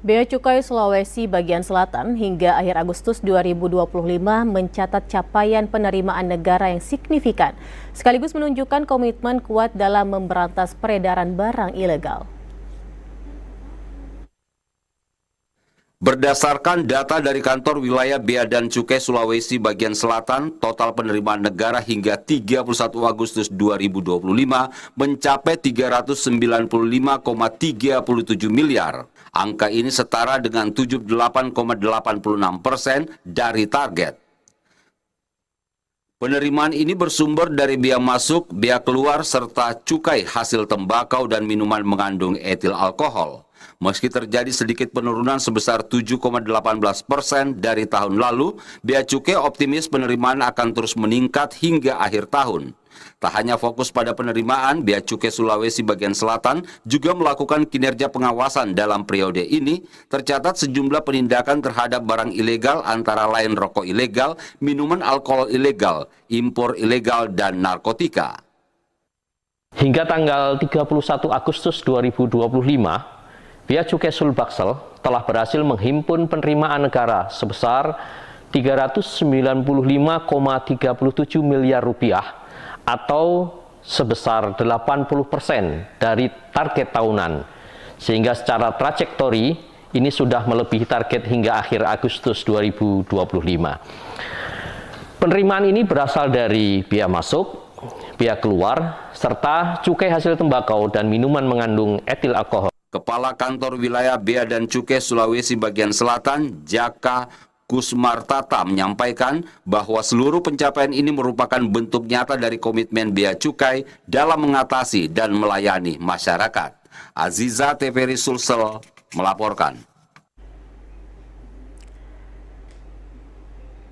Bea Cukai Sulawesi bagian selatan hingga akhir Agustus 2025 mencatat capaian penerimaan negara yang signifikan, sekaligus menunjukkan komitmen kuat dalam memberantas peredaran barang ilegal. Berdasarkan data dari Kantor Wilayah Bea dan Cukai Sulawesi bagian selatan, total penerimaan negara hingga 31 Agustus 2025 mencapai 395,37 miliar. Angka ini setara dengan 78,86% dari target. Penerimaan ini bersumber dari bea masuk, bea keluar, serta cukai hasil tembakau dan minuman mengandung etil alkohol. Meski terjadi sedikit penurunan sebesar 7,18% dari tahun lalu, Bea Cukai optimis penerimaan akan terus meningkat hingga akhir tahun. Tak hanya fokus pada penerimaan, Bea Cukai Sulawesi bagian selatan juga melakukan kinerja pengawasan dalam periode ini. Tercatat sejumlah penindakan terhadap barang ilegal antara lain rokok ilegal, minuman alkohol ilegal, impor ilegal, dan narkotika. Hingga tanggal 31 Agustus 2025, Bea Cukai Sulbaksel telah berhasil menghimpun penerimaan negara sebesar 395,37 miliar rupiah atau sebesar 80% dari target tahunan, sehingga secara trajektori ini sudah melebihi target hingga akhir Agustus 2025. Penerimaan ini berasal dari bea masuk, bea keluar, serta cukai hasil tembakau dan minuman mengandung etil alkohol. Kepala Kantor Wilayah Bea dan Cukai Sulawesi bagian selatan, Jaka Kusmartata, menyampaikan bahwa seluruh pencapaian ini merupakan bentuk nyata dari komitmen Bea Cukai dalam mengatasi dan melayani masyarakat. Aziza TVRI Sulsel melaporkan.